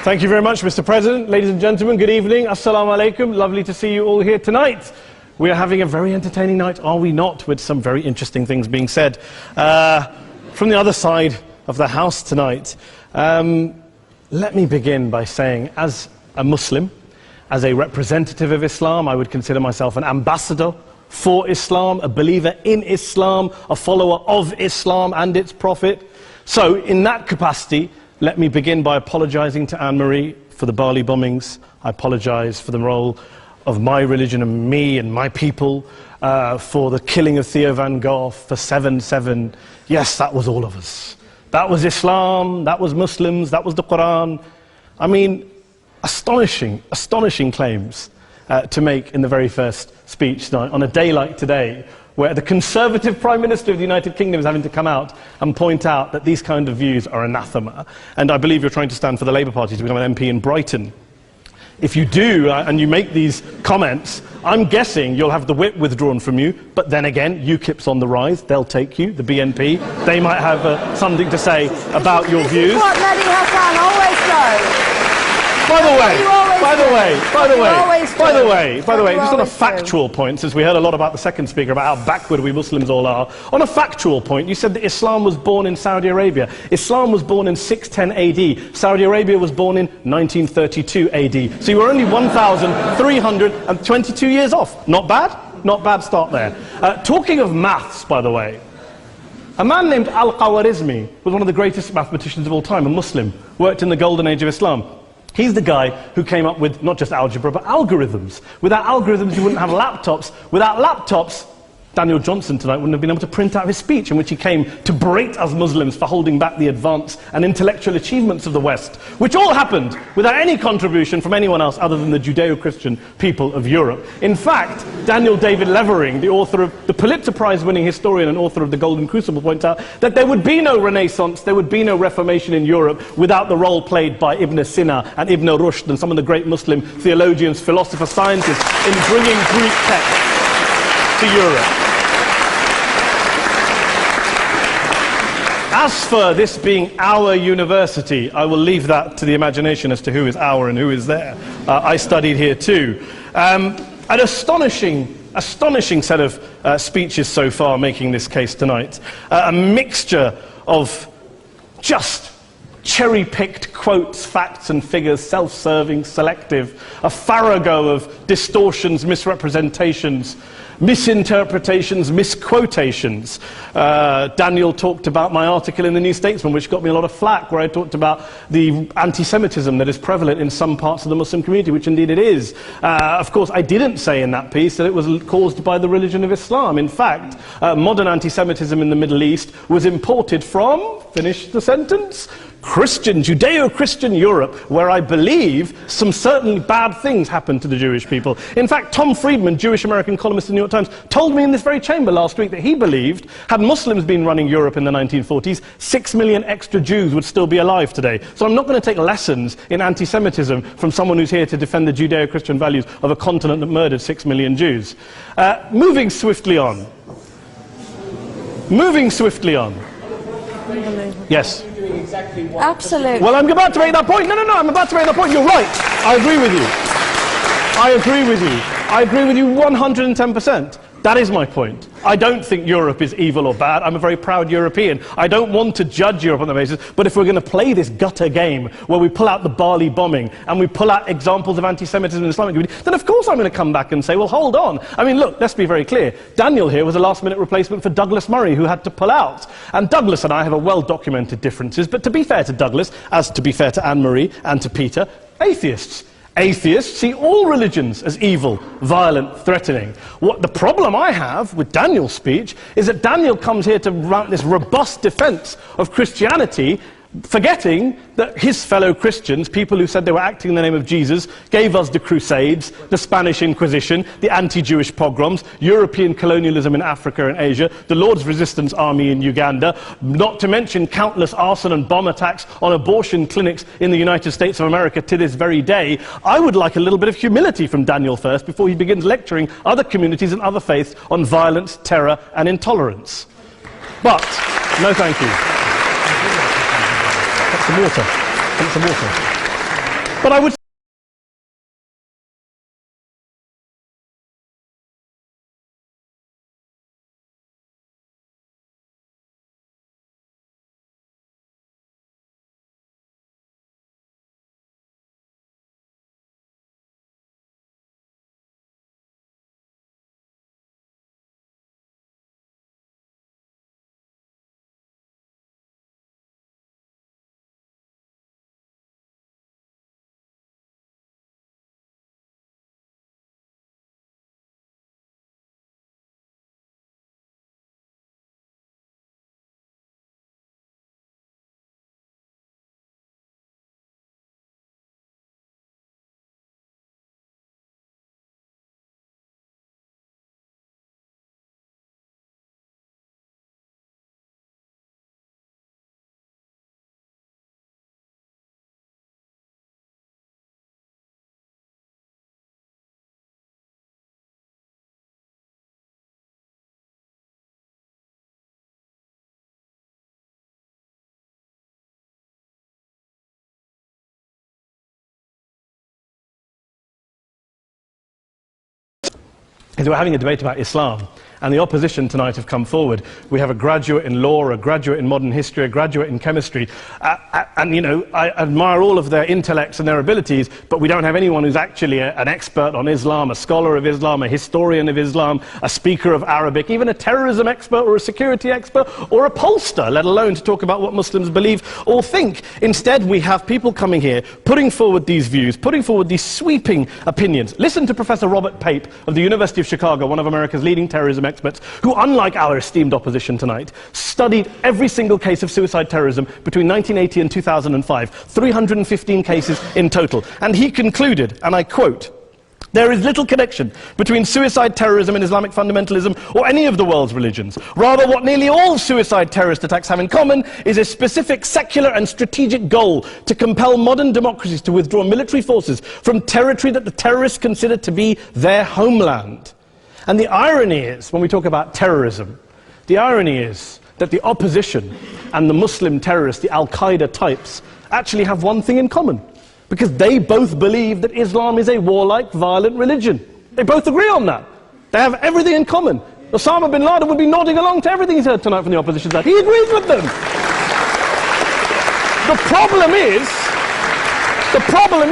Thank you very much, Mr. President. Ladies and gentlemen, good evening. Assalamu alaikum. Lovely to see you all here tonight. We are having a very entertaining night, are we not, with some very interesting things being said from the other side of the house tonight. Let me begin by saying, as a Muslim, as a representative of Islam, I would consider myself an ambassador for Islam, a believer in Islam, a follower of Islam and its Prophet. So, in that capacity, let me begin by apologizing to Anne-Marie for the Bali bombings. I apologize for the role of my religion and me and my people, for the killing of Theo van Gogh, for 7/7. Yes, that was all of us. That was Islam, that was Muslims, that was the Quran. I mean, astonishing claims to make in the very first speech tonight, on a day like today, where the Conservative Prime Minister of the United Kingdom is having to come out and point out that these kind of views are anathema. And I believe you're trying to stand for the Labour Party to become an MP in Brighton. If you do, and you make these comments, I'm guessing you'll have the whip withdrawn from you, but then again, UKIP's on the rise, they'll take you, the BNP, they might have something to say about your views. This is what Mehdi Hasan always does. By the way, just on a factual point, since we heard a lot about the second speaker, about how backward we Muslims all are, on a factual point, you said that Islam was born in Saudi Arabia. Islam was born in 610 AD. Saudi Arabia was born in 1932 AD. So you were only 1,322 years off. Not bad? Not bad start there. Talking of maths, by the way, a man named Al-Khwarizmi was one of the greatest mathematicians of all time, a Muslim, worked in the golden age of Islam. He's the guy who came up with not just algebra, but algorithms. Without algorithms, you wouldn't have laptops. Without laptops, Daniel Johnson tonight wouldn't have been able to print out his speech in which he came to berate us Muslims for holding back the advance and intellectual achievements of the West, which all happened without any contribution from anyone else other than the Judeo-Christian people of Europe. In fact, Daniel David Levering, the author of the Pulitzer Prize-winning historian and author of The Golden Crucible, points out that there would be no Renaissance, there would be no Reformation in Europe without the role played by Ibn Sina and Ibn Rushd and some of the great Muslim theologians, philosophers, scientists in bringing Greek texts to Europe. As for this being our university, I will leave that to the imagination as to who is our and who is there. I studied here too. An astonishing set of speeches so far making this case tonight. A mixture of just cherry-picked quotes, facts and figures, self-serving, selective, a farrago of distortions, misrepresentations, misinterpretations, misquotations. Daniel talked about my article in the New Statesman, which got me a lot of flack, where I talked about the anti-Semitism that is prevalent in some parts of the Muslim community, which indeed it is. Of course, I didn't say in that piece that it was caused by the religion of Islam. In fact, modern anti-Semitism in the Middle East was imported from, finish the sentence, Judeo-Christian Europe, where I believe some certainly bad things happened to the Jewish people. In fact, Tom Friedman, Jewish-American columnist in the New York Times, told me in this very chamber last week that he believed, had Muslims been running Europe in the 1940s, 6 million extra Jews would still be alive today. So I'm not going to take lessons in anti-Semitism from someone who's here to defend the Judeo-Christian values of a continent that murdered 6 million Jews. Moving swiftly on. Yes. Absolutely. Well, I'm about to make that point. No, I'm about to make that point. You're right. I agree with you. I agree with you 110%. That is my point. I don't think Europe is evil or bad. I'm a very proud European. I don't want to judge Europe on that basis, but if we're going to play this gutter game where we pull out the Bali bombing and we pull out examples of anti-Semitism in the Islamic community, then of course I'm going to come back and say, well, hold on. I mean, look, let's be very clear. Daniel here was a last-minute replacement for Douglas Murray, who had to pull out. And Douglas and I have a well-documented differences, but to be fair to Douglas, as to be fair to Anne-Marie and to Peter, atheists. Atheists see all religions as evil, violent, threatening. What the problem I have with Daniel's speech is that Daniel comes here to mount this robust defense of Christianity, forgetting that his fellow Christians, people who said they were acting in the name of Jesus, gave us the Crusades, the Spanish Inquisition, the anti-Jewish pogroms, European colonialism in Africa and Asia, the Lord's Resistance Army in Uganda, not to mention countless arson and bomb attacks on abortion clinics in the United States of America to this very day. I would like a little bit of humility from Daniel first before he begins lecturing other communities and other faiths on violence, terror and intolerance. But, no thank you. Some water. But I would is we're having a debate about Islam, and the opposition tonight have come forward. We have a graduate in law, a graduate in modern history, a graduate in chemistry, and you know, I admire all of their intellects and their abilities, but we don't have anyone who's actually an expert on Islam, a scholar of Islam, a historian of Islam, a speaker of Arabic, even a terrorism expert or a security expert or a pollster, let alone to talk about what Muslims believe or think. Instead, we have people coming here, putting forward these views, putting forward these sweeping opinions. Listen to Professor Robert Pape of the University of Chicago, one of America's leading terrorism experts, who, unlike our esteemed opposition tonight, studied every single case of suicide terrorism between 1980 and 2005, 315 cases in total. And he concluded, and I quote, "There is little connection between suicide terrorism and Islamic fundamentalism or any of the world's religions. Rather, what nearly all suicide terrorist attacks have in common is a specific secular and strategic goal to compel modern democracies to withdraw military forces from territory that the terrorists consider to be their homeland." And the irony is, when we talk about terrorism, the irony is that the opposition and the Muslim terrorists, the Al-Qaeda types, actually have one thing in common. Because they both believe that Islam is a warlike, violent religion. They both agree on that. They have everything in common. Osama bin Laden would be nodding along to everything he's heard tonight from the opposition side. He agrees with them. The problem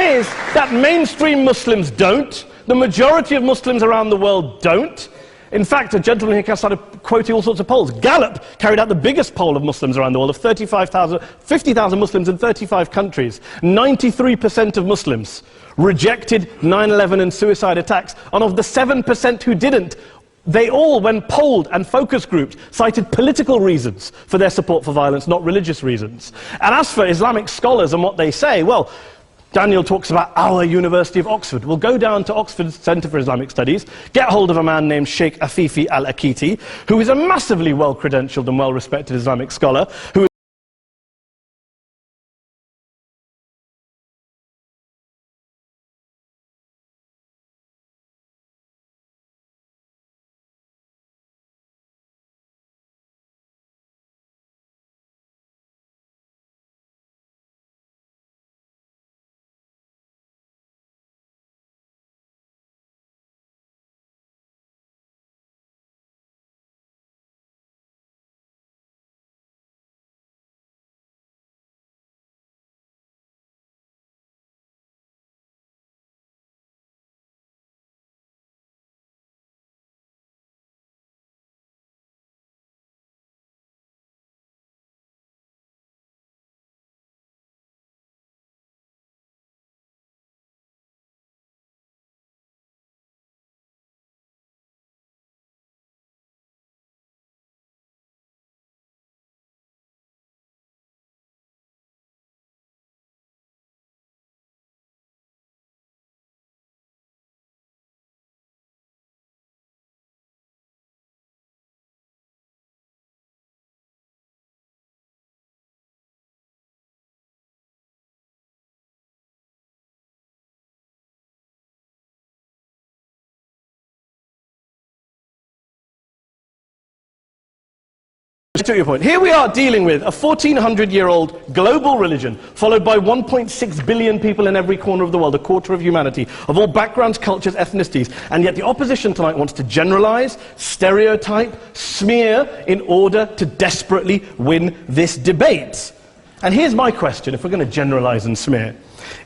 is that mainstream Muslims don't. The majority of Muslims around the world don't. In fact, a gentleman here started quoting all sorts of polls. Gallup carried out the biggest poll of Muslims around the world, of 50,000 Muslims in 35 countries. 93% of Muslims rejected 9/11 and suicide attacks, and of the 7% who didn't, they all, when polled and focus grouped, cited political reasons for their support for violence, not religious reasons. And as for Islamic scholars and what they say, well, Daniel talks about our University of Oxford. We'll go down to Oxford Centre for Islamic Studies, get hold of a man named Sheikh Afifi Al-Akiti, who is a massively well-credentialed and well-respected Islamic scholar, who to your point. Here we are dealing with a 1,400-year-old global religion, followed by 1.6 billion people in every corner of the world, a quarter of humanity, of all backgrounds, cultures, ethnicities. And yet the opposition tonight wants to generalize, stereotype, smear in order to desperately win this debate. And here's my question, if we're going to generalize and smear.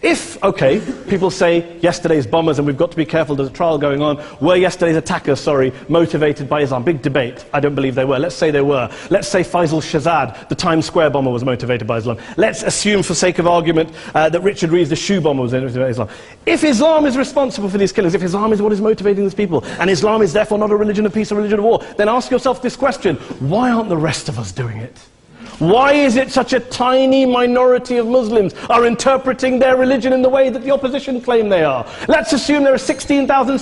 If, okay, people say yesterday's bombers, and we've got to be careful, there's a trial going on, were yesterday's attackers, motivated by Islam? Big debate. I don't believe they were. Let's say they were. Let's say Faisal Shahzad, the Times Square bomber, was motivated by Islam. Let's assume, for sake of argument, that Richard Reeves, the shoe bomber, was motivated by Islam. If Islam is responsible for these killings, if Islam is what is motivating these people, and Islam is therefore not a religion of peace, a religion of war, then ask yourself this question: why aren't the rest of us doing it? Why is it such a tiny minority of Muslims are interpreting their religion in the way that the opposition claim they are? Let's assume there are 16,000